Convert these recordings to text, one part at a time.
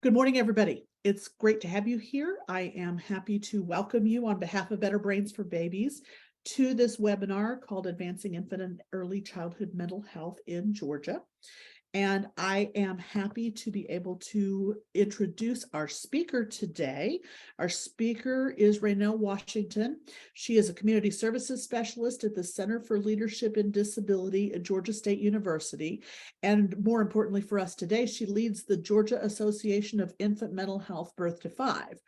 Good morning, everybody. It's great to have you here. I am happy to welcome you on behalf of Better Brains for Babies to this webinar called Advancing Infant and Early Childhood Mental Health in Georgia. And I am happy to be able to introduce our speaker today. Our speaker is Raynell Washington. She is a community services specialist at the Center for Leadership in Disability at Georgia State University. And more importantly for us today, she leads the Georgia Association of Infant Mental Health Birth to 5.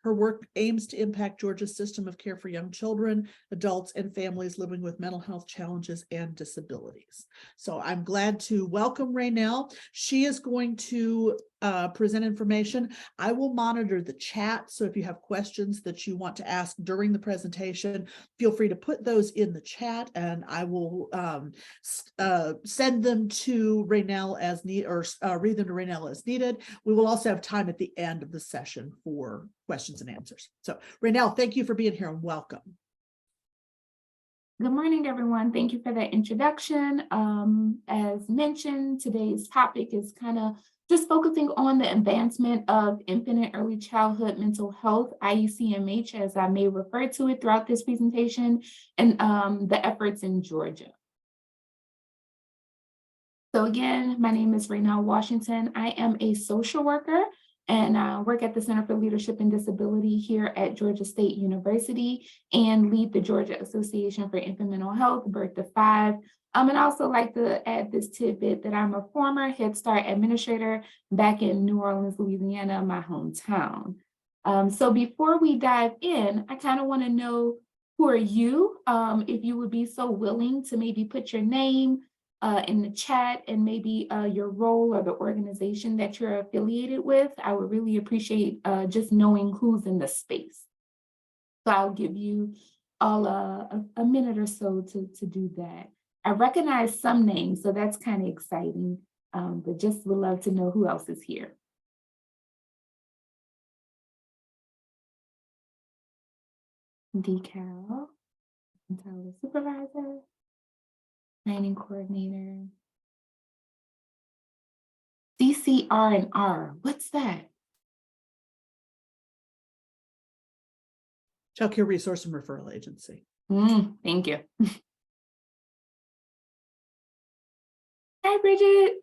Her work aims to impact Georgia's system of care for young children, adults, and families living with mental health challenges and disabilities. So I'm glad to welcome Raynell. She is going to present information. I will monitor the chat. So if you have questions that you want to ask during the presentation, feel free to put those in the chat and I will send them to Raynell as need or read them to Raynell as needed. We will also have time at the end of the session for questions and answers. So Raynell, thank you for being here and welcome. Good morning, everyone. Thank you for that introduction. As mentioned, today's topic is kind of just focusing on the advancement of infant and early childhood mental health, IECMH, as I may refer to it throughout this presentation, and the efforts in Georgia. So again, my name is Raynell Washington. I am a social worker and work at the Center for Leadership and Disability here at Georgia State University and lead the Georgia Association for Infant Mental Health, Birth to 5. And I also like to add this tidbit that I'm a former Head Start administrator back in New Orleans, Louisiana, my hometown. So before we dive in, I kind of want to know, who are you? If you would be so willing to maybe put your name in the chat and maybe your role or the organization that you're affiliated with, I would really appreciate just knowing who's in the space. So I'll give you all a minute or so to do that. I recognize some names, so that's kind of exciting, but just would love to know who else is here. Decal, Untitled Supervisor, Planning Coordinator. CCR and R, what's that? Child Care Resource and Referral Agency. Thank you. Hi, Bridget.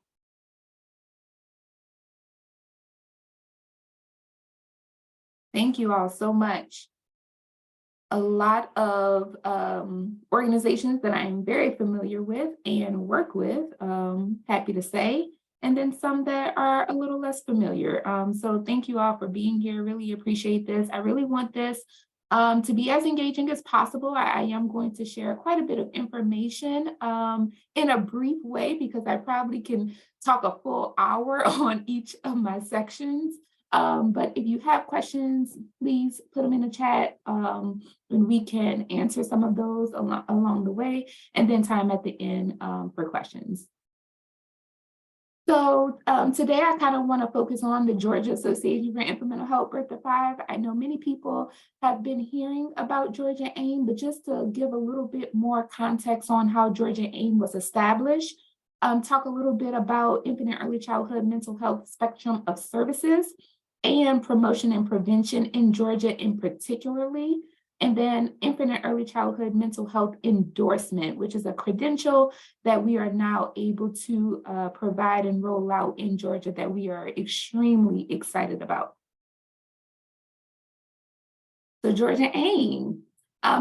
Thank you all so much. A lot of organizations that I'm very familiar with and work with, happy to say, and then some that are a little less familiar. So thank you all for being here. Really appreciate this. I really want this to be as engaging as possible. I am going to share quite a bit of information in a brief way because I probably can talk a full hour on each of my sections. But if you have questions, please put them in the chat and we can answer some of those along the way, and then time at the end for questions. So today I kind of want to focus on the Georgia Association for Infant Mental Health Birth to 5. I know many people have been hearing about Georgia AIM, but just to give a little bit more context on how Georgia AIM was established, talk a little bit about infant and early childhood mental health spectrum of services and promotion and prevention in Georgia in particularly, and then infant and early childhood mental health endorsement, which is a credential that we are now able to provide and roll out in Georgia that we are extremely excited about. So Georgia AIM.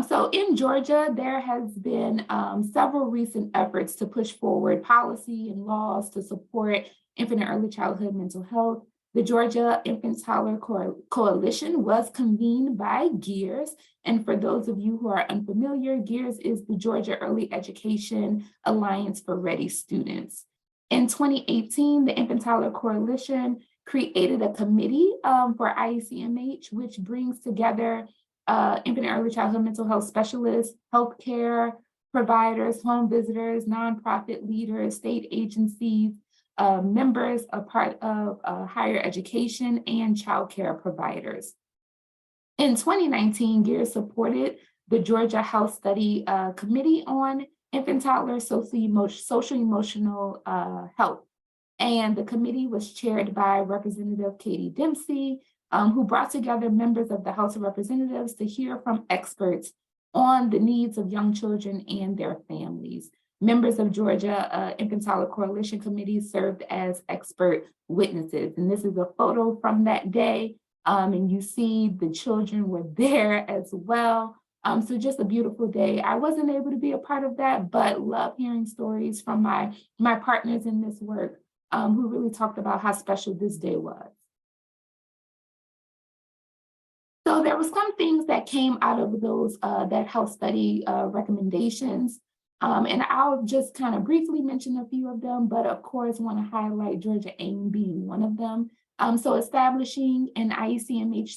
So in Georgia, there has been several recent efforts to push forward policy and laws to support infant and early childhood mental health. The Georgia Infant Toddler Coalition was convened by GEARS. And for those of you who are unfamiliar, GEARS is the Georgia Early Education Alliance for Ready Students. In 2018, the Infant Toddler Coalition created a committee for IECMH, which brings together infant and early childhood mental health specialists, healthcare providers, home visitors, nonprofit leaders, state agencies, members, a part of higher education and childcare providers. In 2019, GEARS supported the Georgia Health Study Committee on Infant Toddler Social Emotional Health. And the committee was chaired by Representative Katie Dempsey, who brought together members of the House of Representatives to hear from experts on the needs of young children and their families. Members of Georgia Infantile Coalition Committee served as expert witnesses. And this is a photo from that day. And you see the children were there as well. So just a beautiful day. I wasn't able to be a part of that, but love hearing stories from my partners in this work, who really talked about how special this day was. So there were some things that came out of those that House study recommendations. And I'll just kind of briefly mention a few of them, but of course want to highlight Georgia AIM being one of them. So establishing an IECMH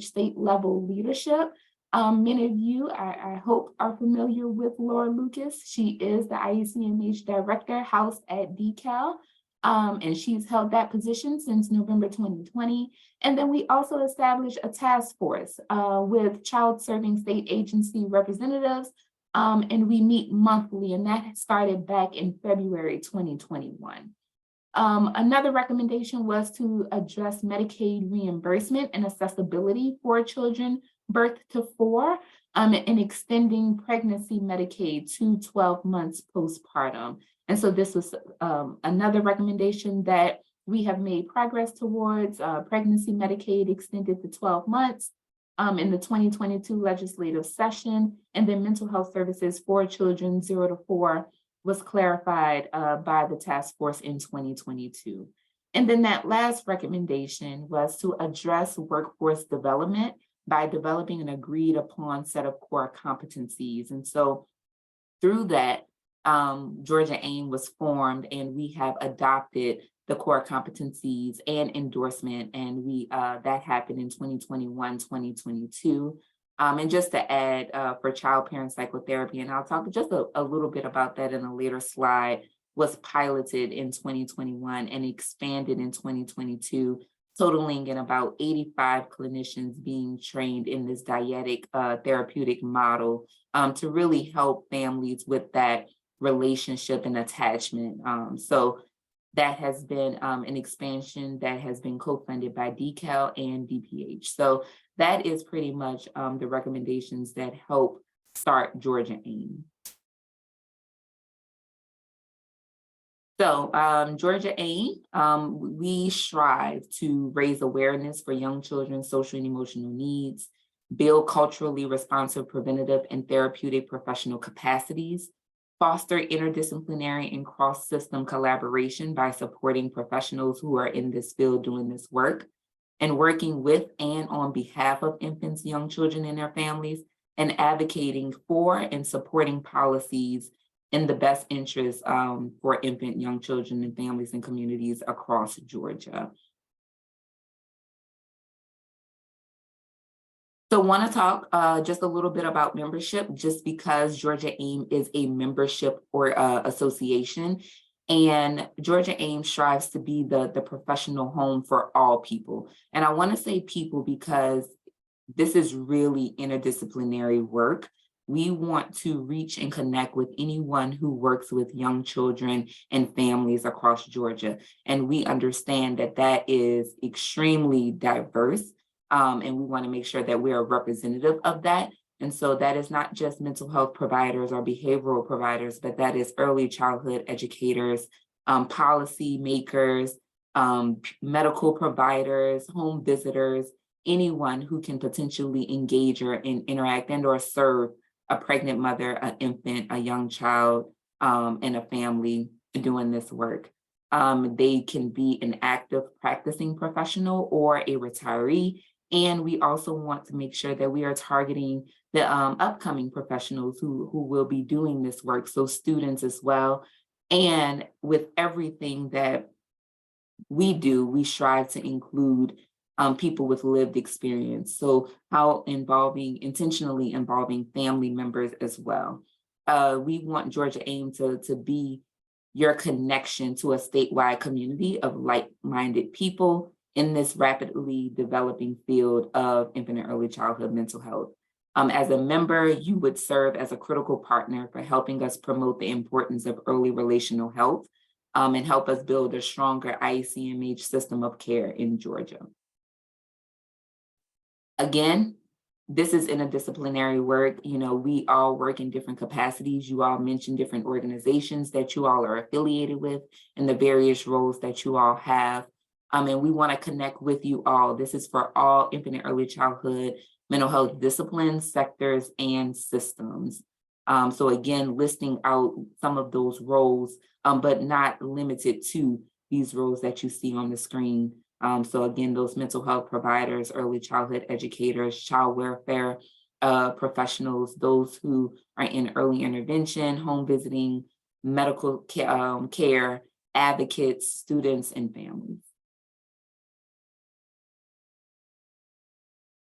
state level leadership. Many of you, I hope, are familiar with Laura Lucas. She is the IECMH director housed at DeKalb. And she's held that position since November 2020. And then we also established a task force with child serving state agency representatives, and we meet monthly, and that started back in February 2021. Another recommendation was to address Medicaid reimbursement and accessibility for children birth to 4, and extending pregnancy Medicaid to 12 months postpartum. And so this was another recommendation that we have made progress towards. Pregnancy Medicaid extended to 12 months in the 2022 legislative session, and then mental health services for children 0 to 4 was clarified by the task force in 2022. And then that last recommendation was to address workforce development by developing an agreed upon set of core competencies. And so through that, Georgia AIM was formed, and we have adopted the core competencies and endorsement, and that happened in 2021, 2022. And just to add, for child parent psychotherapy, and I'll talk just a little bit about that in a later slide, was piloted in 2021 and expanded in 2022, totaling in about 85 clinicians being trained in this dyadic therapeutic model to really help families with that relationship and attachment. So that has been an expansion that has been co-funded by DeKalb and DPH. So that is pretty much the recommendations that help start Georgia AIM. So Georgia AIM, we strive to raise awareness for young children's social and emotional needs, build culturally responsive preventative and therapeutic professional capacities, foster interdisciplinary and cross-system collaboration by supporting professionals who are in this field doing this work, and working with and on behalf of infants, young children, and their families, and advocating for and supporting policies in the best interest for infant, young children, and families and communities across Georgia. So want to talk just a little bit about membership, just because Georgia AIM is a membership or association, and Georgia AIM strives to be the professional home for all people. And I want to say people because this is really interdisciplinary work. We want to reach and connect with anyone who works with young children and families across Georgia. And we understand that that is extremely diverse. And we want to make sure that we're a representative of that. And so that is not just mental health providers or behavioral providers, but that is early childhood educators, policy makers, medical providers, home visitors, anyone who can potentially engage or interact and or serve a pregnant mother, an infant, a young child, and a family doing this work. They can be an active practicing professional or a retiree. And we also want to make sure that we are targeting the upcoming professionals who will be doing this work, so students as well. And with everything that we do, we strive to include people with lived experience. So how intentionally involving family members as well. We want Georgia AIM to be your connection to a statewide community of like-minded people in this rapidly developing field of infant and early childhood mental health. As a member, you would serve as a critical partner for helping us promote the importance of early relational health and help us build a stronger IECMH system of care in Georgia. Again, this is interdisciplinary work. We all work in different capacities. You all mentioned different organizations that you all are affiliated with and the various roles that you all have. And we want to connect with you all. This is for all infant and early childhood mental health disciplines, sectors, and systems. So again, listing out some of those roles, but not limited to these roles that you see on the screen. So again, those mental health providers, early childhood educators, child welfare professionals, those who are in early intervention, home visiting, medical care, advocates, students, and families.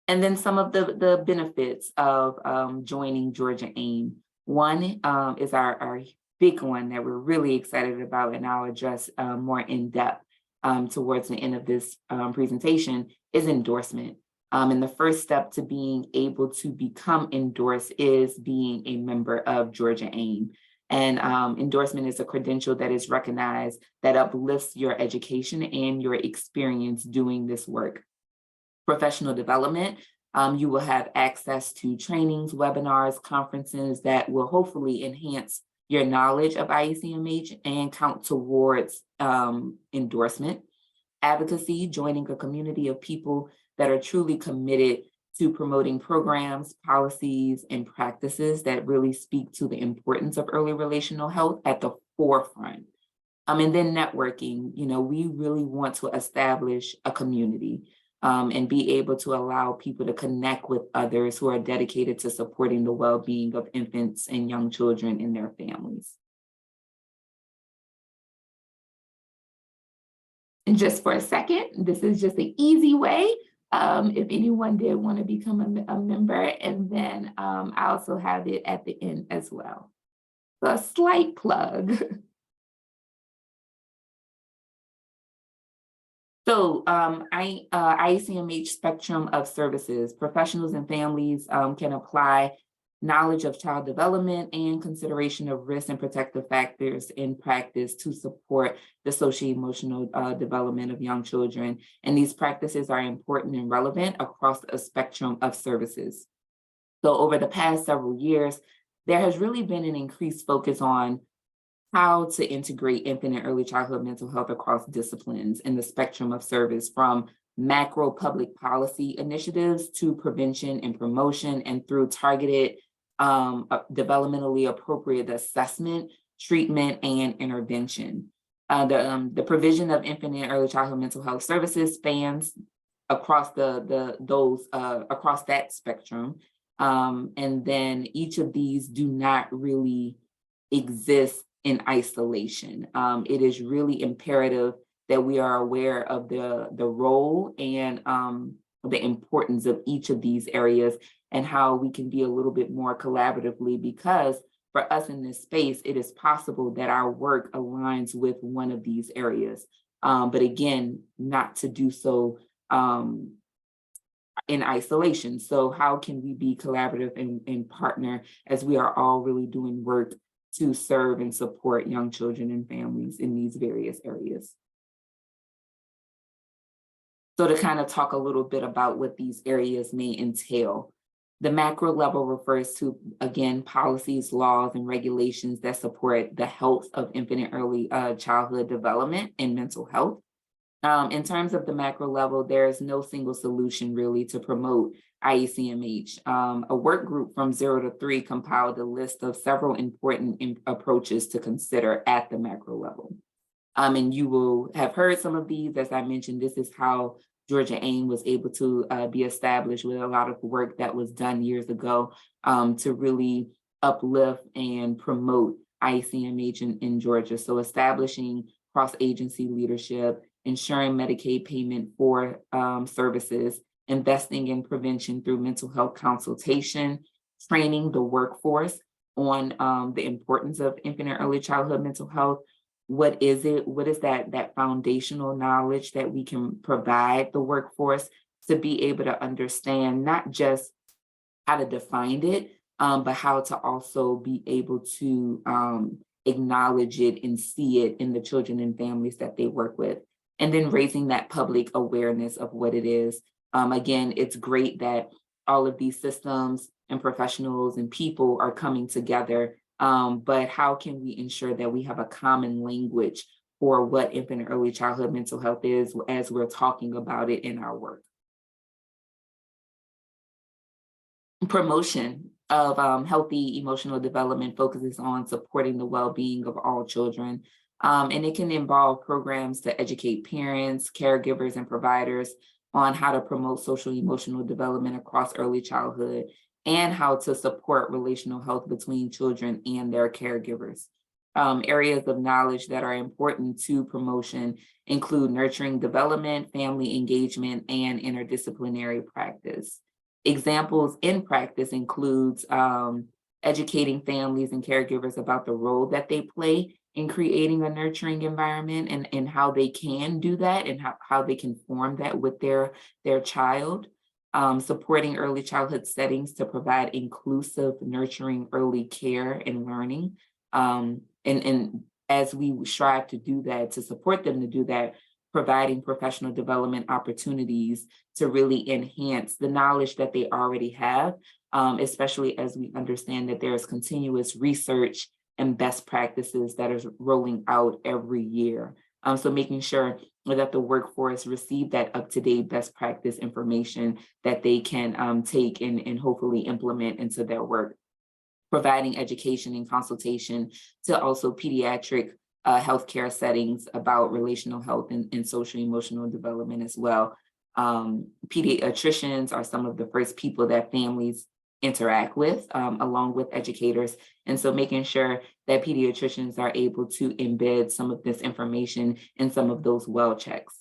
And then some of the benefits of joining Georgia AIM. One is our big one that we're really excited about, and I'll address more in depth towards the end of this presentation, is endorsement. And the first step to being able to become endorsed is being a member of Georgia AIM. And endorsement is a credential that is recognized that uplifts your education and your experience doing this work. Professional development, you will have access to trainings, webinars, conferences that will hopefully enhance your knowledge of IECMH and count towards endorsement. Advocacy, joining a community of people that are truly committed to promoting programs, policies, and practices that really speak to the importance of early relational health at the forefront. And then networking, we really want to establish a community and be able to allow people to connect with others who are dedicated to supporting the well-being of infants and young children and their families. And just for a second, this is just an easy way if anyone did want to become a member, and then I also have it at the end as well. So a slight plug. So IECMH spectrum of services, professionals and families can apply knowledge of child development and consideration of risk and protective factors in practice to support the socio-emotional development of young children. And these practices are important and relevant across a spectrum of services. So over the past several years, there has really been an increased focus on how to integrate infant and early childhood mental health across disciplines in the spectrum of service, from macro public policy initiatives to prevention and promotion, and through targeted developmentally appropriate assessment, treatment, and intervention. The provision of infant and early childhood mental health services spans across across that spectrum. And then each of these do not really exist in isolation. It is really imperative that we are aware of the role and the importance of each of these areas and how we can be a little bit more collaboratively, because for us in this space, it is possible that our work aligns with one of these areas. But again, not to do so in isolation. So how can we be collaborative and partner as we are all really doing work to serve and support young children and families in these various areas? So to kind of talk a little bit about what these areas may entail. The macro level refers to, again, policies, laws, and regulations that support the health of infant and early childhood development and mental health. In terms of the macro level, there is no single solution really to promote IECMH. A work group from 0 to 3 compiled a list of several important approaches to consider at the macro level. And you will have heard some of these. As I mentioned, this is how Georgia AIM was able to be established, with a lot of work that was done years ago to really uplift and promote IECMH in Georgia. So establishing cross-agency leadership, ensuring Medicaid payment for services, investing in prevention through mental health consultation, training the workforce on the importance of infant and early childhood mental health. What is it? What is that foundational knowledge that we can provide the workforce to be able to understand not just how to define it, but how to also be able to acknowledge it and see it in the children and families that they work with. And then raising that public awareness of what it is. Again, it's great that all of these systems and professionals and people are coming together, but how can we ensure that we have a common language for what infant and early childhood mental health is as we're talking about it in our work? Promotion of healthy emotional development focuses on supporting the well-being of all children. And it can involve programs to educate parents, caregivers, and providers on how to promote social emotional development across early childhood and how to support relational health between children and their caregivers. Areas of knowledge that are important to promotion include nurturing development, family engagement, and interdisciplinary practice. Examples in practice includes educating families and caregivers about the role that they play in creating a nurturing environment and how they can do that and how they can form that with their child. Supporting early childhood settings to provide inclusive, nurturing early care and learning. And as we strive to do that, to support them to do that, providing professional development opportunities to really enhance the knowledge that they already have, especially as we understand that there's continuous research and best practices that is rolling out every year. So making sure that the workforce receive that up-to-date best practice information that they can take and hopefully implement into their work. Providing education and consultation to also pediatric healthcare settings about relational health and social emotional development as well. Pediatricians are some of the first people that families interact with, along with educators. And so making sure that pediatricians are able to embed some of this information in some of those well checks.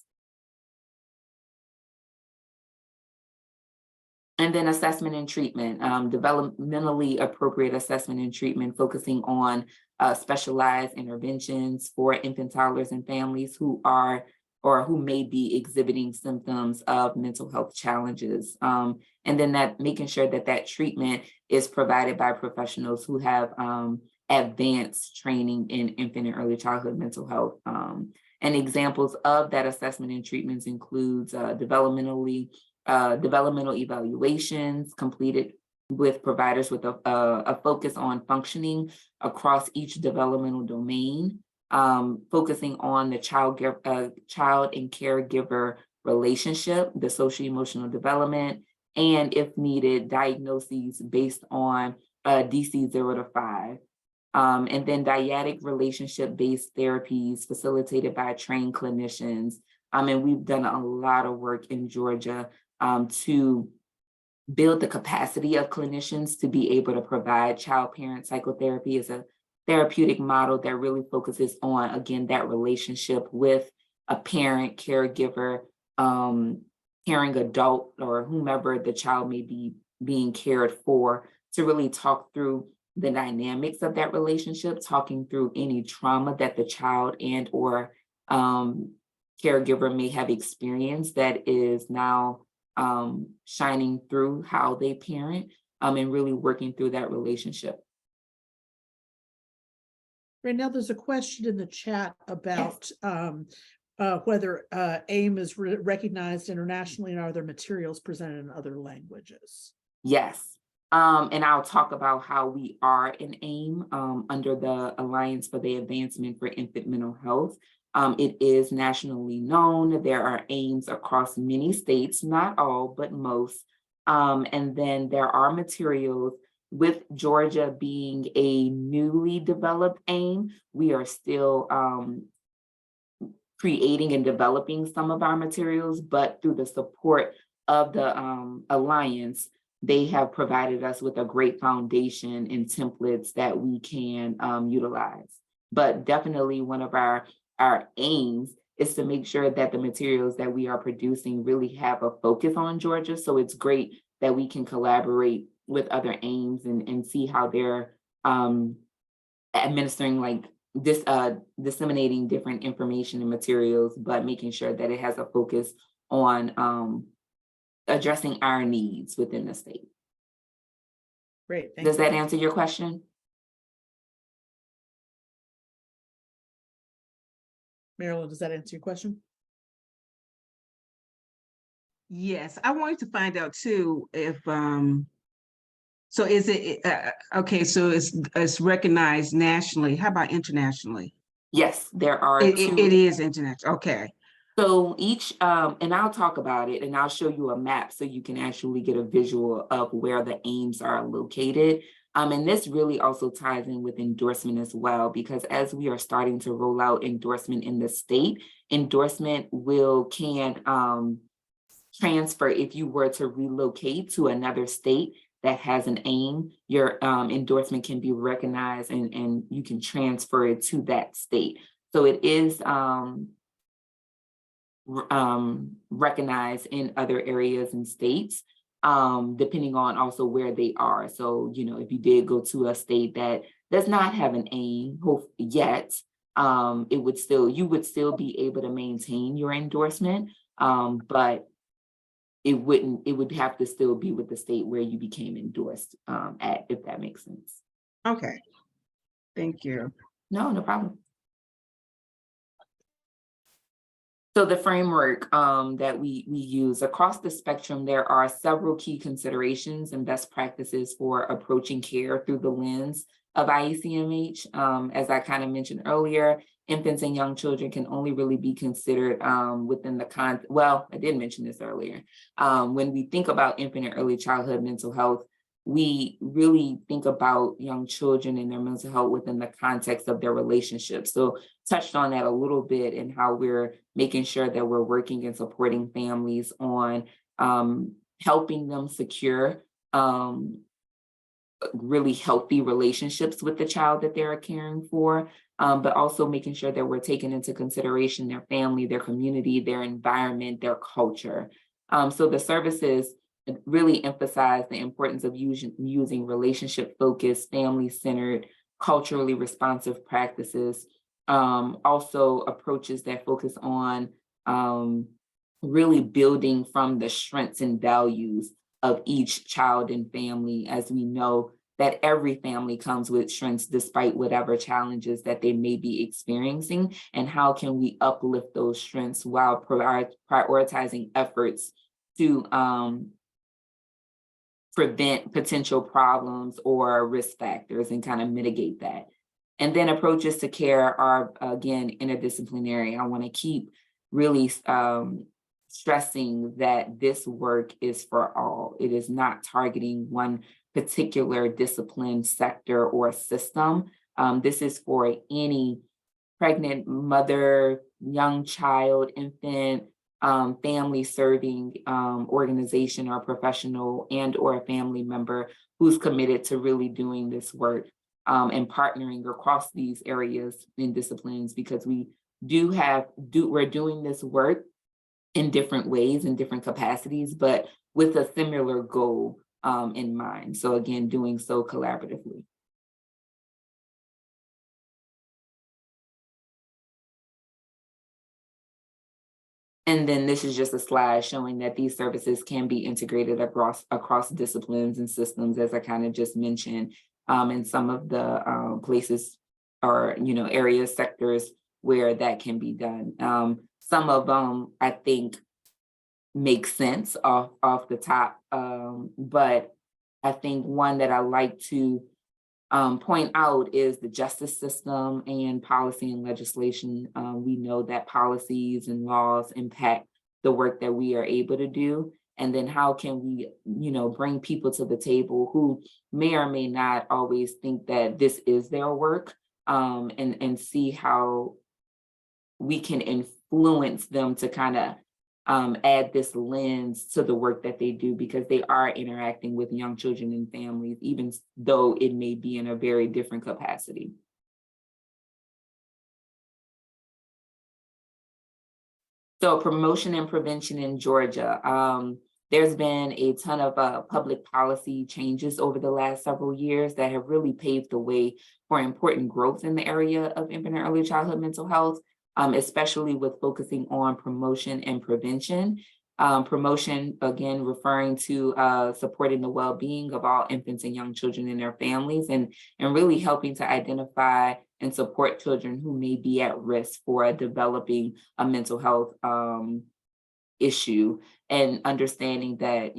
And then assessment and treatment, developmentally appropriate assessment and treatment, focusing on specialized interventions for infant, toddlers, and families who are or who may be exhibiting symptoms of mental health challenges. And then that making sure that that treatment is provided by professionals who have advanced training in infant and early childhood mental health. And examples of that assessment and treatments includes developmental evaluations completed with providers with a focus on functioning across each developmental domain, focusing on the child and caregiver relationship, the social emotional development, and if needed, diagnoses based on DC 0 to 5. And then dyadic relationship-based therapies facilitated by trained clinicians. And we've done a lot of work in Georgia to build the capacity of clinicians to be able to provide child-parent psychotherapy as a therapeutic model that really focuses on, again, that relationship with a parent, caregiver, caring adult, or whomever the child may be being cared for, to really talk through the dynamics of that relationship, talking through any trauma that the child and or caregiver may have experienced that is now shining through how they parent, and really working through that relationship. Right now, there's a question in the chat about whether AIM is recognized internationally, and are there materials presented in other languages? Yes. And I'll talk about how we are in AIM under the Alliance for the Advancement for Infant Mental Health. It is nationally known. There are AIMs across many states, not all, but most. And then there are materials. With Georgia being a newly developed AIM, we are still creating and developing some of our materials, but through the support of the Alliance, they have provided us with a great foundation and templates that we can utilize. But definitely one of our aims is to make sure that the materials that we are producing really have a focus on Georgia. So it's great that we can collaborate with other aims and see how they're administering, like this, disseminating different information and materials, but making sure that it has a focus on addressing our needs within the state. Great. Does that answer your question? Marilyn, does that answer your question? Yes, I wanted to find out too if so is it okay, so it's recognized nationally. How about internationally? Yes, there are It, two. it is international. Okay. So each, and I'll talk about it and I'll show you a map so you can actually get a visual of where the aims are located. And this really also ties in with endorsement as well, because as we are starting to roll out endorsement in the state, endorsement can transfer if you were to relocate to another state that has an aim, your endorsement can be recognized and you can transfer it to that state. So it is recognized in other areas and states, depending on also where they are. So, you know, if you did go to a state that does not have an aim yet, you would still be able to maintain your endorsement, but it would have to still be with the state where you became endorsed at, if that makes sense. Okay. Thank you. No problem. So the framework that we use across the spectrum, there are several key considerations and best practices for approaching care through the lens of IECMH. As I kind of mentioned earlier, infants and young children can only really be considered within the well, I did mention this earlier. When we think about infant and early childhood mental health, we really think about young children and their mental health within the context of their relationships. So touched on that a little bit and how we're making sure that we're working and supporting families on helping them secure really healthy relationships with the child that they're caring for, but also making sure that we're taking into consideration their family, their community, their environment, their culture. So the services really emphasize the importance of using relationship-focused, family-centered, culturally responsive practices. Also approaches that focus on really building from the strengths and values of each child and family, as we know that every family comes with strengths despite whatever challenges that they may be experiencing, and how can we uplift those strengths while prioritizing efforts to prevent potential problems or risk factors and kind of mitigate that. And then approaches to care are, again, interdisciplinary. I want to keep really stressing that this work is for all. It is not targeting one particular discipline, sector, or system. This is for any pregnant mother, young child, infant, family serving organization or professional and or a family member who's committed to really doing this work and partnering across these areas and disciplines, because we're doing this work in different ways, in different capacities, but with a similar goal in mind. So again, doing so collaboratively. And then this is just a slide showing that these services can be integrated across disciplines and systems, as I kind of just mentioned, in some of the places or areas, sectors where that can be done. Some of them I think make sense off the top, but I think one that I like to point out is the justice system and policy and legislation. We know that policies and laws impact the work that we are able to do. And then how can we, bring people to the table who may or may not always think that this is their work, and see how we can influence them to kind of add this lens to the work that they do, because they are interacting with young children and families, even though it may be in a very different capacity. So promotion and prevention in Georgia. There's been a ton of public policy changes over the last several years that have really paved the way for important growth in the area of infant and early childhood mental health, especially with focusing on promotion and prevention. Promotion, again, referring to supporting the well-being of all infants and young children and their families, and really helping to identify and support children who may be at risk for developing a mental health issue, and understanding that,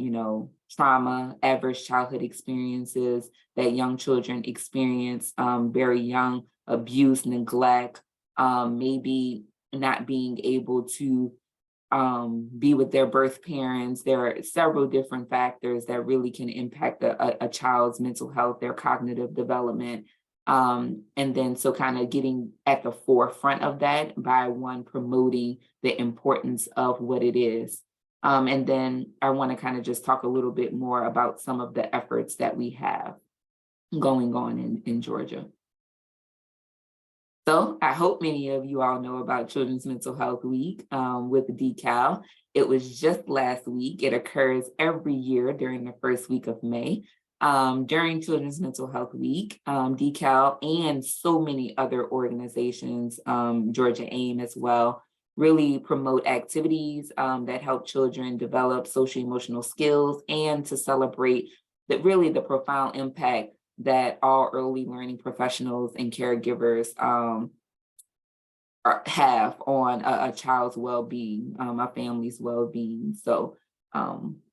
trauma, adverse childhood experiences that young children experience very young, abuse, neglect, maybe not being able to be with their birth parents. There are several different factors that really can impact a child's mental health, their cognitive development. And then so kind of getting at the forefront of that by promoting the importance of what it is. And then I want to kind of just talk a little bit more about some of the efforts that we have going on in Georgia. So I hope many of you all know about Children's Mental Health Week with DECAL. It was just last week. It occurs every year during the first week of May. During Children's Mental Health Week, DECAL and so many other organizations, Georgia AIM as well, really promote activities that help children develop social emotional skills and to celebrate the profound impact that all early learning professionals and caregivers have on a child's well-being, a family's well-being. So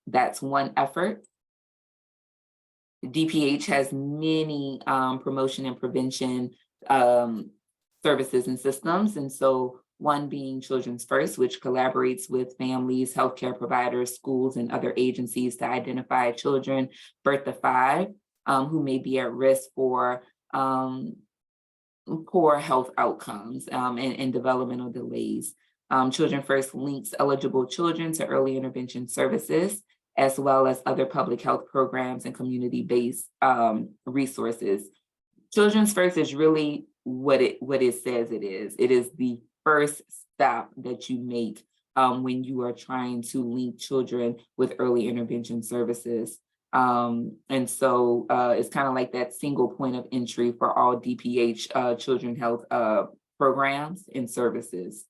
that's one effort. DPH has many promotion and prevention services and systems. And so one being Children's First, which collaborates with families, healthcare providers, schools, and other agencies to identify children birth to 5 who may be at risk for poor health outcomes and developmental delays. Children First links eligible children to early intervention services, as well as other public health programs and community-based resources. Children's First is really what it says it is. It is the first stop that you make when you are trying to link children with early intervention services. And so it's kind of like that single point of entry for all DPH children health programs and services.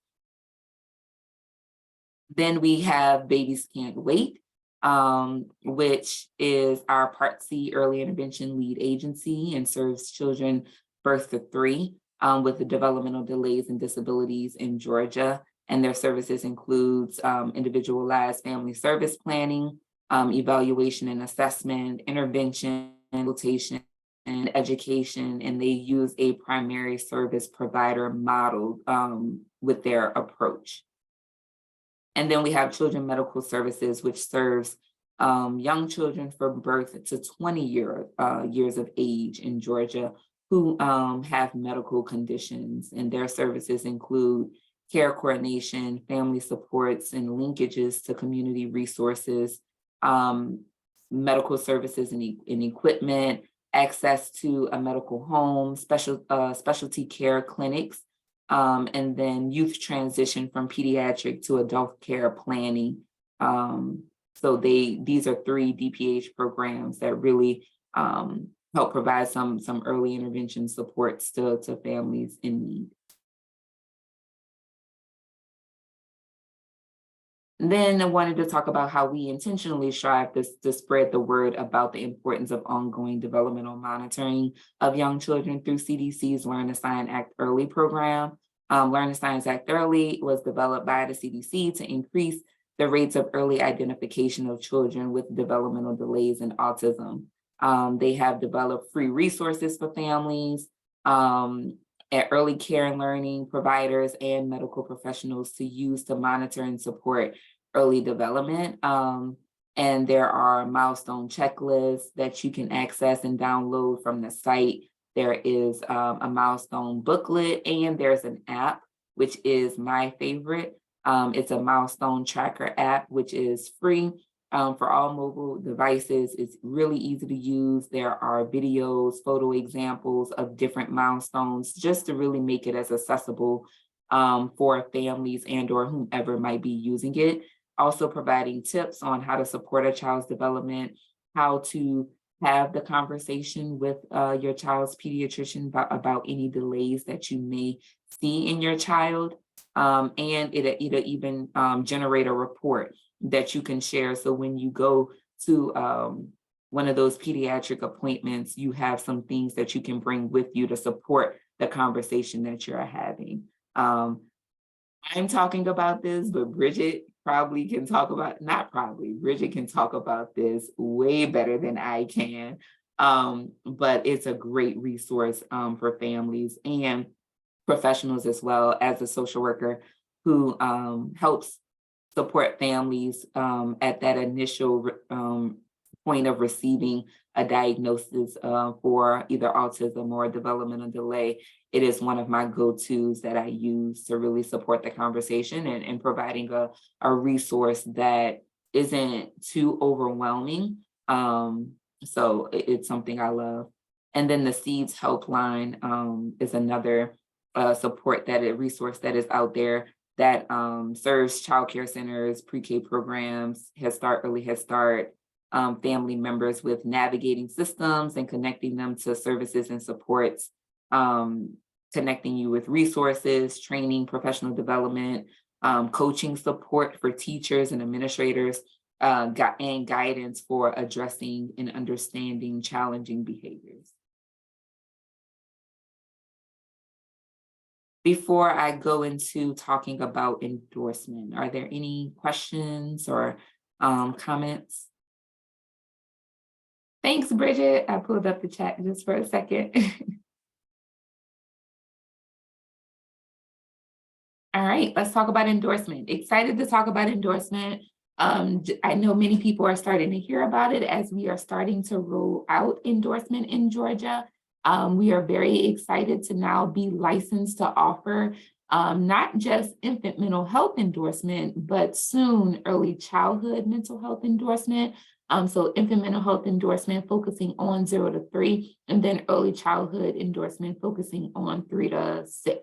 Then we have Babies Can't Wait, which is our Part C early intervention lead agency and serves children birth to 3 with the developmental delays and disabilities in Georgia. And their services includes individualized family service planning, evaluation and assessment, intervention, consultation, and education. And they use a primary service provider model with their approach. And then we have Children Medical Services, which serves young children from birth to 20 years of age in Georgia who have medical conditions. And their services include care coordination, family supports, and linkages to community resources, medical services and equipment, access to a medical home, specialty care clinics, and then youth transition from pediatric to adult care planning. So these are 3 DPH programs that really help provide some early intervention supports to families in need. Then I wanted to talk about how we intentionally strive to spread the word about the importance of ongoing developmental monitoring of young children through CDC's Learn to Sign Act Early program. Learn to Sign Act Early was developed by the CDC to increase the rates of early identification of children with developmental delays and autism. They have developed free resources for families, at early care and learning providers and medical professionals to use to monitor and support early development. And there are milestone checklists that you can access and download from the site. There is a milestone booklet, and there's an app, which is my favorite. It's a milestone tracker app, which is free for all mobile devices. It's really easy to use. There are videos, photo examples of different milestones, just to really make it as accessible for families and or whomever might be using it. Also providing tips on how to support a child's development, how to have the conversation with your child's pediatrician about any delays that you may see in your child. And it'll even generate a report that you can share. So when you go to one of those pediatric appointments, you have some things that you can bring with you to support the conversation that you're having. I'm talking about this, but Bridget probably can talk about, not probably, Bridget can talk about this way better than I can. But it's a great resource for families and professionals as well, as a social worker who helps support families at that initial point of receiving a diagnosis for either autism or developmental delay. It is one of my go-tos that I use to really support the conversation and providing a resource that isn't too overwhelming. So it's something I love. And then the Seeds Helpline is another support that a resource that is out there that serves childcare centers, pre-K programs, Head Start, Early Head Start, family members with navigating systems and connecting them to services and supports, connecting you with resources, training, professional development, coaching support for teachers and administrators, and guidance for addressing and understanding challenging behaviors. Before I go into talking about endorsement, are there any questions or comments? Thanks, Bridget. I pulled up the chat just for a second. All right, let's talk about endorsement. Excited to talk about endorsement. I know many people are starting to hear about it as we are starting to roll out endorsement in Georgia. We are very excited to now be licensed to offer not just infant mental health endorsement, but soon early childhood mental health endorsement. So infant mental health endorsement focusing on 0 to 3, and then early childhood endorsement focusing on 3 to 6.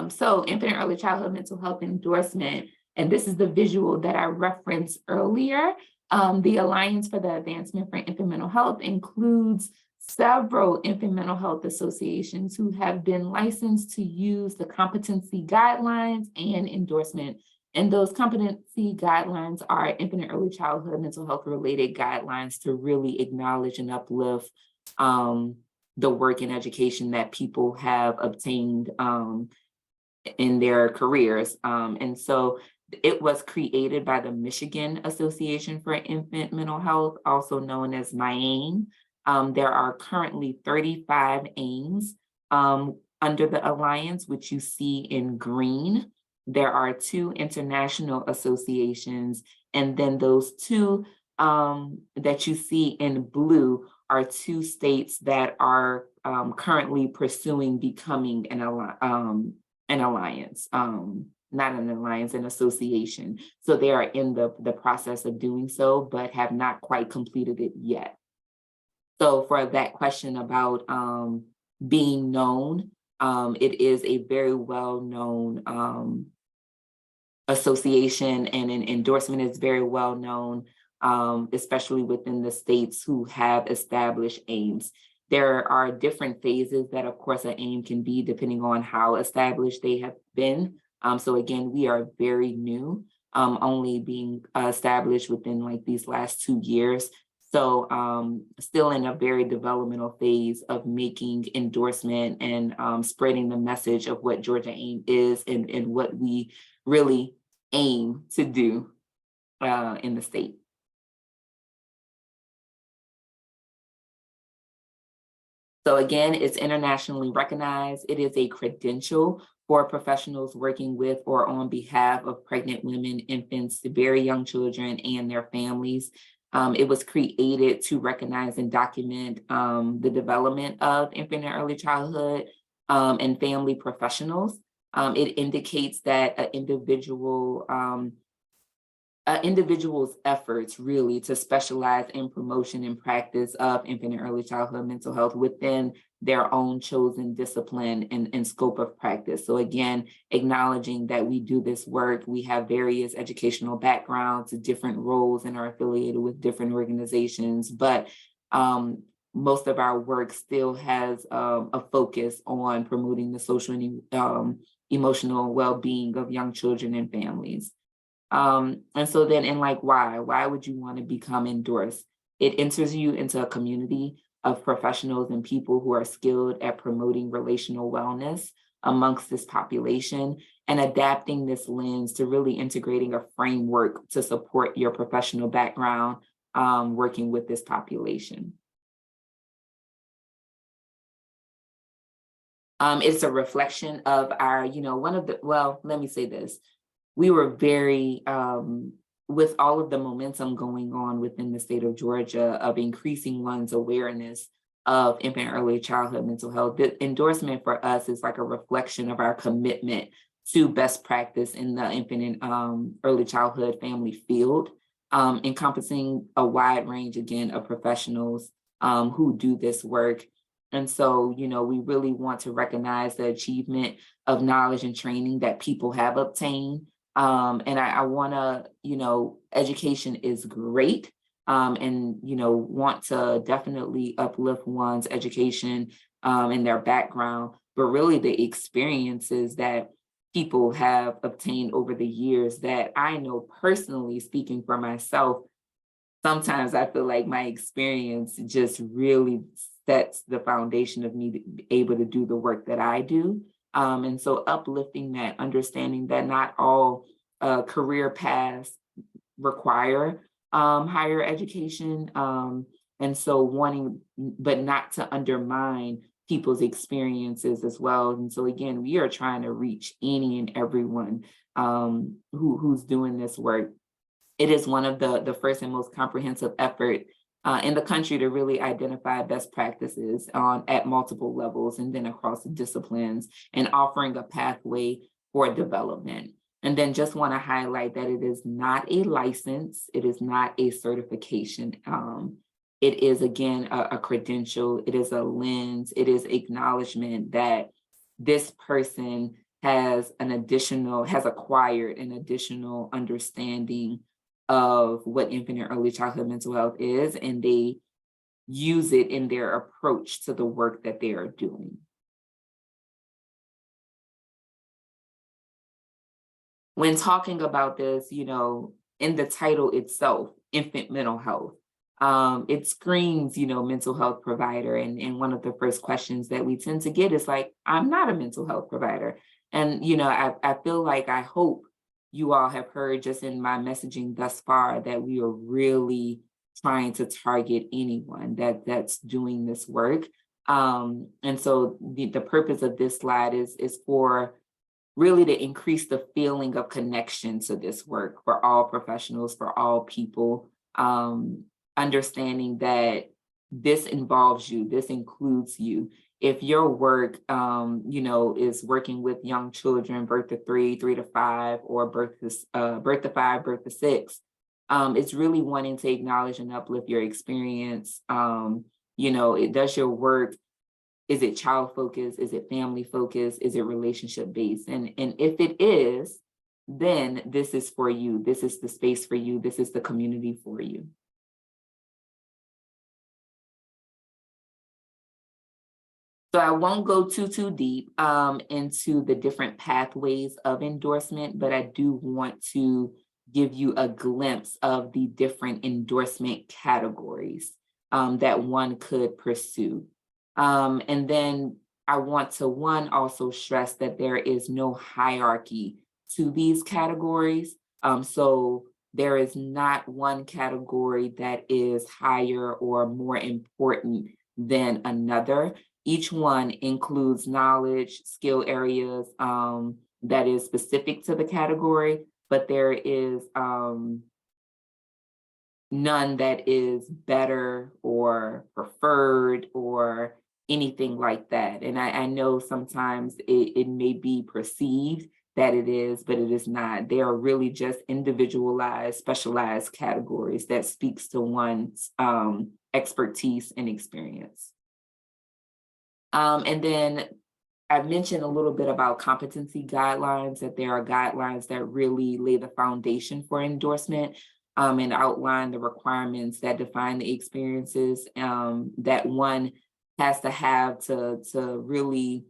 So infant and early childhood mental health endorsement, and this is the visual that I referenced earlier. The Alliance for the Advancement for Infant Mental Health includes several infant mental health associations who have been licensed to use the competency guidelines and endorsement. And those competency guidelines are infant and early childhood mental health related guidelines to really acknowledge and uplift the work and education that people have obtained in their careers. And so it was created by the Michigan Association for Infant Mental Health, also known as MIAIM. There are currently 35 AIMs under the Alliance, which you see in green. There are 2 international associations, and then those 2 that you see in blue are 2 states that are currently pursuing becoming an alliance. Not an alliance, an association. So they are in the process of doing so, but have not quite completed it yet. So for that question about being known, it is a very well-known association, and an endorsement is very well-known, especially within the states who have established AIMs. There are different phases that, of course, an AIM can be depending on how established they have been. So again, we are very new, only being established within like these last 2 years. So still in a very developmental phase of making endorsement and spreading the message of what Georgia AIM is and what we really aim to do in the state. So again, it's internationally recognized. It is a credential for professionals working with or on behalf of pregnant women, infants, very young children, and their families. It was created to recognize and document the development of infant and early childhood and family professionals. It indicates that an individual's efforts really to specialize in promotion and practice of infant and early childhood mental health within their own chosen discipline and scope of practice. So again, acknowledging that we do this work, we have various educational backgrounds, different roles, and are affiliated with different organizations, but most of our work still has a focus on promoting the social and emotional well-being of young children and families. And so then, and like, why would you want to become endorsed? It enters you into a community of professionals and people who are skilled at promoting relational wellness amongst this population, and adapting this lens to really integrating a framework to support your professional background working with this population. It's a reflection of our, let me say this. We were very, with all of the momentum going on within the state of Georgia of increasing one's awareness of infant and early childhood mental health, the endorsement for us is like a reflection of our commitment to best practice in the infant and early childhood family field, encompassing a wide range, again, of professionals who do this work. And so, we really want to recognize the achievement of knowledge and training that people have obtained. And I want to, education is great. And, want to definitely uplift one's education and their background, but really the experiences that people have obtained over the years that I know personally, speaking for myself, sometimes I feel like my experience just really sets the foundation of me to be able to do the work that I do. And so uplifting that, understanding that not all career paths require higher education. And so wanting, but not to undermine people's experiences as well. And so again, we are trying to reach any and everyone who's doing this work. It is one of the first and most comprehensive effort in the country to really identify best practices at multiple levels and then across disciplines, and offering a pathway for development. And then just want to highlight that it is not a license, it is not a certification. It is, again, a credential, it is a lens, it is acknowledgement that this person has acquired an additional understanding of what infant and early childhood mental health is, and they use it in their approach to the work that they are doing. When talking about this, in the title itself, infant mental health, it screams, mental health provider. And one of the first questions that we tend to get is like, I'm not a mental health provider. And, I feel like, I hope you all have heard just in my messaging thus far that we are really trying to target anyone that's doing this work. And so the purpose of this slide is for really to increase the feeling of connection to this work for all professionals, for all people, understanding that this involves you, this includes you. If your work, is working with young children, birth to 3, 3 to 5, or birth to 5, birth to 6, it's really wanting to acknowledge and uplift your experience. Does your work, is it child focused? Is it family focused? Is it relationship based? And if it is, then this is for you. This is the space for you. This is the community for you. So I won't go too deep into the different pathways of endorsement, but I do want to give you a glimpse of the different endorsement categories that one could pursue. And then I want to, also stress that there is no hierarchy to these categories. So there is not one category that is higher or more important than another. Each one includes knowledge, skill areas that is specific to the category, but there is none that is better or preferred or anything like that. And I know sometimes it may be perceived that it is, but it is not. They are really just individualized, specialized categories that speaks to one's expertise and experience. And then I mentioned a little bit about competency guidelines, that there are guidelines that really lay the foundation for endorsement and outline the requirements that define the experiences that one has to have to really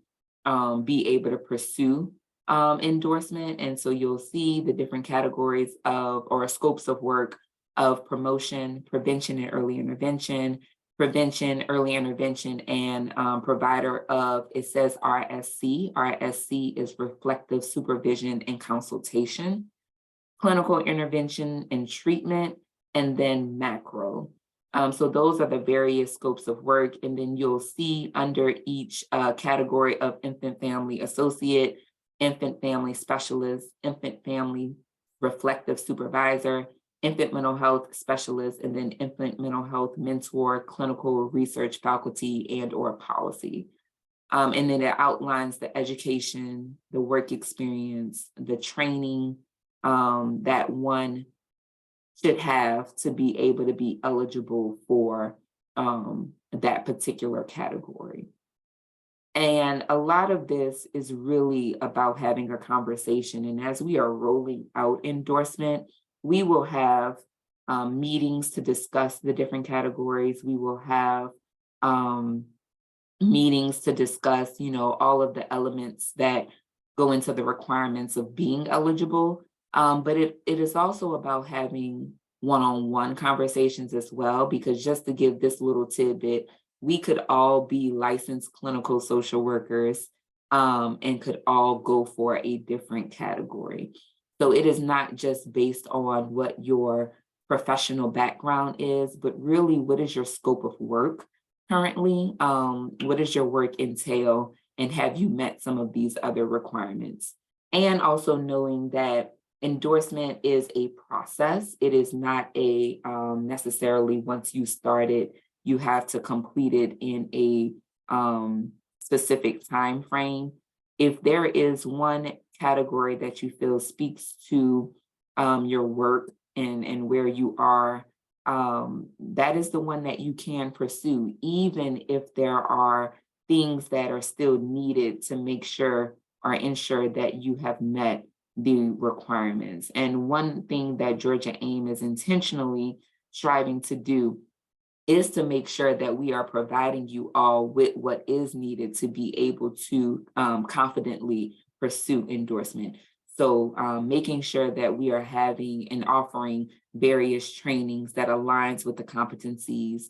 be able to pursue endorsement. And so you'll see the different categories or scopes of work of promotion, prevention and early intervention, prevention, early intervention, and provider of, it says RSC. RSC is reflective supervision and consultation, clinical intervention and treatment, and then macro. So those are the various scopes of work. And then you'll see under each category of infant family associate, infant family specialist, infant family reflective supervisor, infant mental health specialist, and then infant mental health mentor, clinical research faculty, and or policy. And then it outlines the education, the work experience, the training that one should have to be able to be eligible for that particular category. And a lot of this is really about having a conversation. And as we are rolling out endorsement, we will have meetings to discuss the different categories. We will have meetings to discuss, all of the elements that go into the requirements of being eligible. But it is also about having one-on-one conversations as well, because just to give this little tidbit, we could all be licensed clinical social workers and could all go for a different category. So it is not just based on what your professional background is, but really what is your scope of work currently? What does your work entail? And have you met some of these other requirements? And also knowing that endorsement is a process. It is not a necessarily once you start it, you have to complete it in a specific time frame. If there is one category that you feel speaks to your work and where you are, that is the one that you can pursue, even if there are things that are still needed to make sure or ensure that you have met the requirements. And one thing that Georgia AIM is intentionally striving to do is to make sure that we are providing you all with what is needed to be able to confidently pursue endorsement. So making sure that we are having and offering various trainings that aligns with the competencies,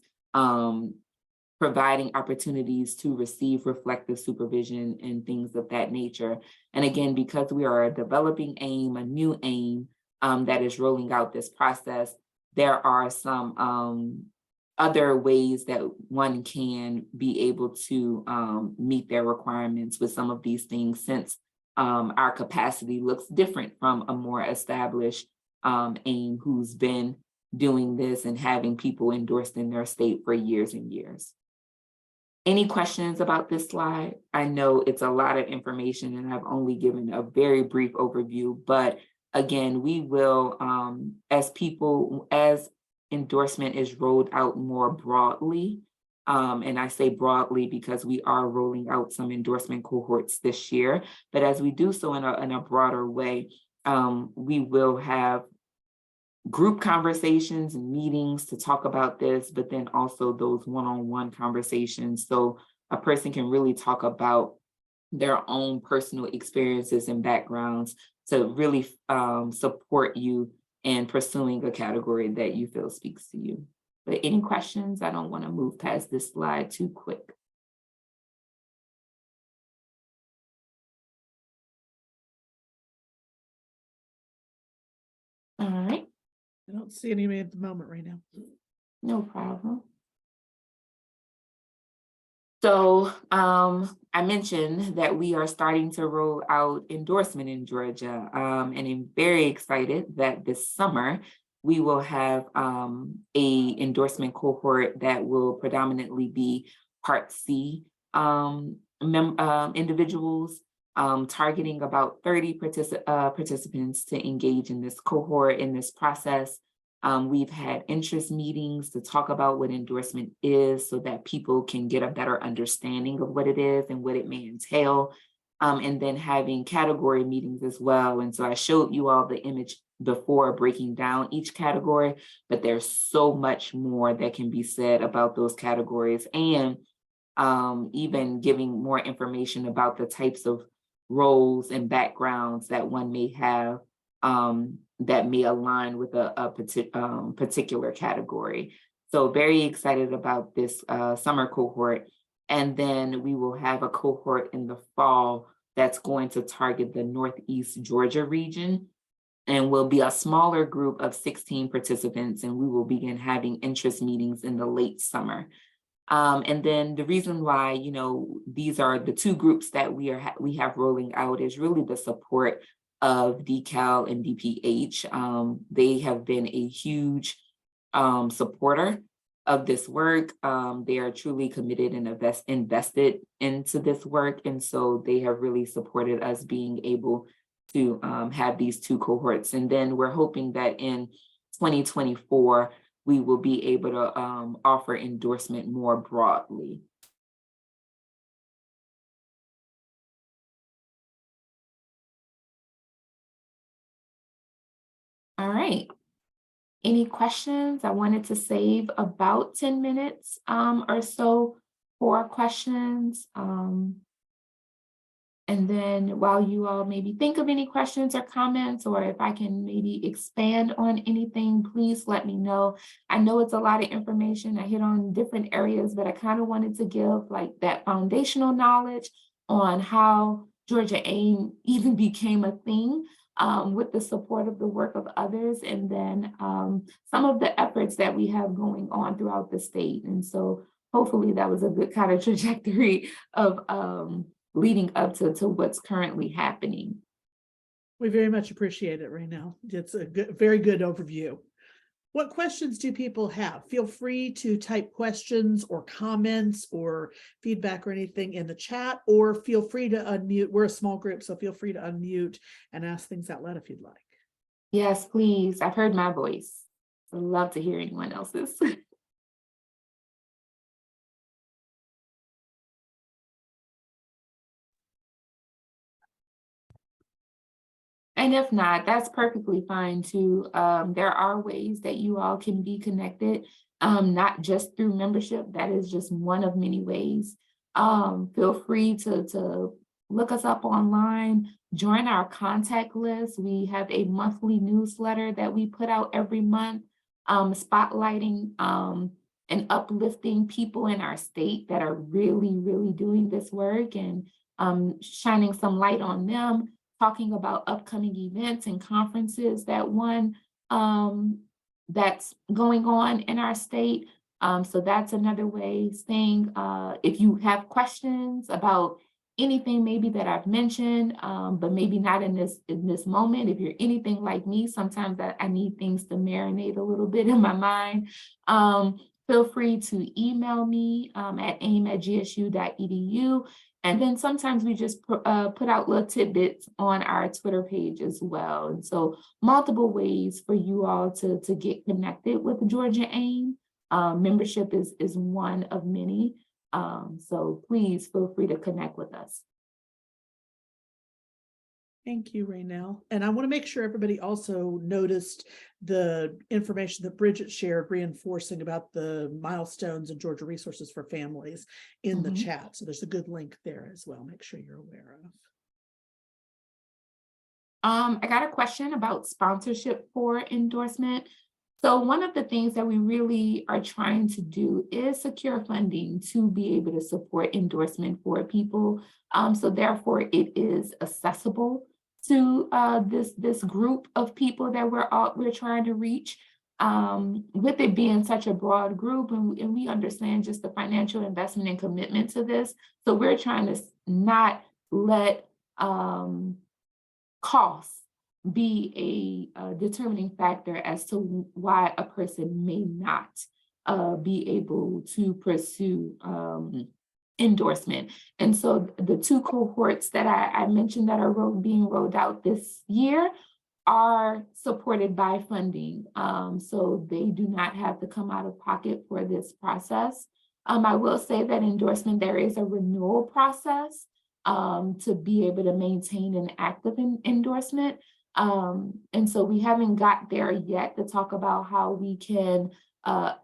providing opportunities to receive reflective supervision and things of that nature. And again, because we are a developing AIM, a new AIM that is rolling out this process, there are some other ways that one can be able to meet their requirements with some of these things, since our capacity looks different from a more established AIM who's been doing this and having people endorsed in their state for years and years. Any questions about this slide? I know it's a lot of information and I've only given a very brief overview, but again, we will, as endorsement is rolled out more broadly, and I say broadly because we are rolling out some endorsement cohorts this year, but as we do so in a broader way, we will have group conversations and meetings to talk about this, but then also those one-on-one conversations. So a person can really talk about their own personal experiences and backgrounds to really support you in pursuing a category that you feel speaks to you. But any questions? I don't want to move past this slide too quick. All right. I don't see any at the moment right now. No problem. So I mentioned that we are starting to roll out endorsement in Georgia, and I'm very excited that this summer we will have a endorsement cohort that will predominantly be Part C individuals, targeting about 30 participants to engage in this cohort, in this process. We've had interest meetings to talk about what endorsement is so that people can get a better understanding of what it is and what it may entail, and then having category meetings as well. And so I showed you all the image before breaking down each category, but there's so much more that can be said about those categories, and even giving more information about the types of roles and backgrounds that one may have that may align with a particular category. So very excited about this summer cohort. And then we will have a cohort in the fall that's going to target the Northeast Georgia region, and will be a smaller group of 16 participants, and we will begin having interest meetings in the late summer. And then the reason why, you know, these are the two groups that we have rolling out is really the support of DCAL and DPH. They have been a huge supporter of this work. They are truly committed and invested into this work. And so they have really supported us being able to have these two cohorts. And then we're hoping that in 2024, we will be able to offer endorsement more broadly. All right. Any questions? I wanted to save about 10 minutes or so for questions. And then while you all maybe think of any questions or comments, or if I can maybe expand on anything, please let me know. I know it's a lot of information. I hit on different areas, but I kind of wanted to give like that foundational knowledge on how Georgia AIM even became a thing with the support of the work of others, and then some of the efforts that we have going on throughout the state. And so hopefully that was a good kind of trajectory of leading up to what's currently happening. We very much appreciate it, Raynell. It's a good, very good overview. What questions do people have? Feel free to type questions or comments or feedback or anything in the chat, or feel free to unmute. We're a small group, so feel free to unmute and ask things out loud if you'd like. Yes, please. I've heard my voice. I'd love to hear anyone else's. And if not, that's perfectly fine too. There are ways that you all can be connected, not just through membership. That is just one of many ways. Feel free to look us up online, join our contact list. We have a monthly newsletter that we put out every month, spotlighting and uplifting people in our state that are really, really doing this work, and shining some light on them, talking about upcoming events and conferences that that's going on in our state. So that's another way. Saying if you have questions about anything maybe that I've mentioned, but maybe not in this moment. If you're anything like me, sometimes I need things to marinate a little bit in my mind. Feel free to email me at aim@gsu.edu. And then sometimes we just put out little tidbits on our Twitter page as well. And so multiple ways for you all to get connected with Georgia AIM. Membership is one of many. So please feel free to connect with us. Thank you, Raynell. And I want to make sure everybody also noticed the information that Bridget shared, reinforcing about the milestones and Georgia Resources for Families in the chat. So there's a good link there as well. Make sure you're aware of. I got a question about sponsorship for endorsement. So one of the things that we really are trying to do is secure funding to be able to support endorsement for people. So therefore it is accessible to this group of people that we're trying to reach. With it being such a broad group, and we understand just the financial investment and commitment to this. So we're trying to not let costs be a determining factor as to why a person may not be able to pursue endorsement. And so the two cohorts that I mentioned that are being rolled out this year are supported by funding. So they do not have to come out of pocket for this process. I will say that endorsement, there is a renewal process to be able to maintain an active endorsement. And so we haven't got there yet to talk about how we can, get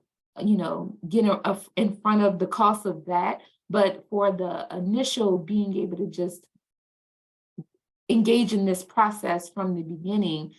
in front of the cost of that. But for the initial being able to just engage in this process from the beginning,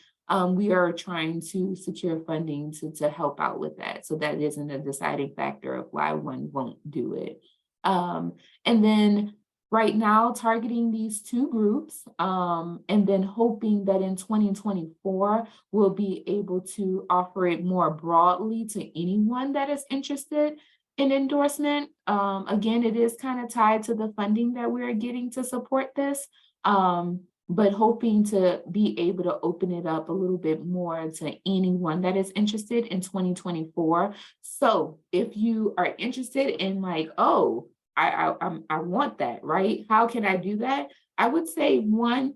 we are trying to secure funding to help out with that. So that isn't a deciding factor of why one won't do it. And then right now targeting these 2 groups, and then hoping that in 2024, we'll be able to offer it more broadly to anyone that is interested in endorsement. Again, it is kind of tied to the funding that we're getting to support this, but hoping to be able to open it up a little bit more to anyone that is interested in 2024. So if you are interested in like, oh, I want that, right? How can I do that? I would say 1,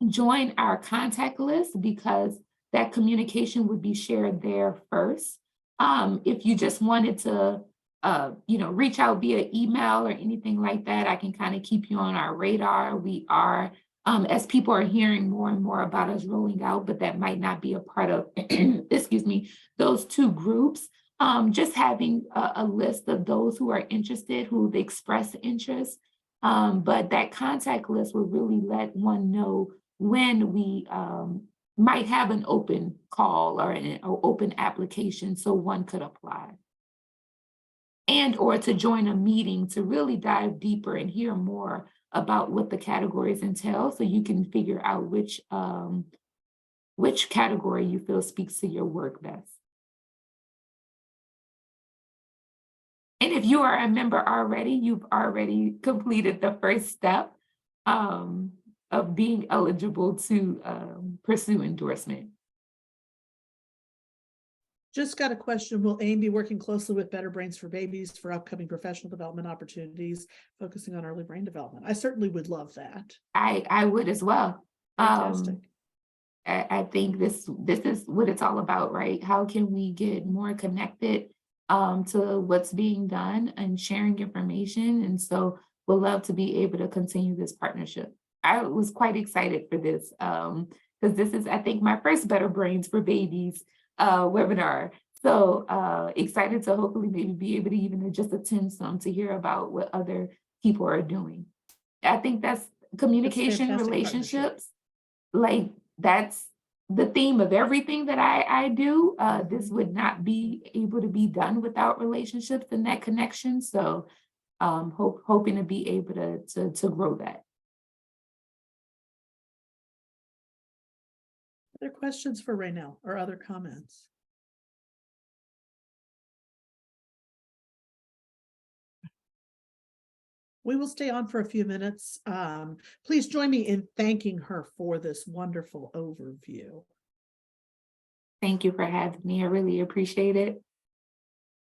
join our contact list because that communication would be shared there first. If you just wanted to, reach out via email or anything like that, I can kind of keep you on our radar. We are, as people are hearing more and more about us rolling out, but that might not be a part of, excuse me, those 2 groups. Just having a list of those who are interested, who've expressed interest, but that contact list will really let one know when we might have an open call or an open application so one could apply. And or to join a meeting to really dive deeper and hear more about what the categories entail so you can figure out which category you feel speaks to your work best. And if you are a member already, you've already completed the first step of being eligible to pursue endorsement. Just got a question. Will AIM be working closely with Better Brains for Babies for upcoming professional development opportunities, focusing on early brain development? I certainly would love that. I would as well. Fantastic. I think this is what it's all about, right? How can we get more connected to what's being done and sharing information? And so we'll love to be able to continue this partnership. I was quite excited for this because this is, I think, my first Better Brains for Babies webinar. So excited to hopefully maybe be able to even just attend some to hear about what other people are doing. I think that's communication, fantastic relationships, like that's the theme of everything that I do. This would not be able to be done without relationships and that connection. So hoping to be able to grow that. Other questions for Raynell or other comments? We will stay on for a few minutes. Please join me in thanking her for this wonderful overview. Thank you for having me. I really appreciate it.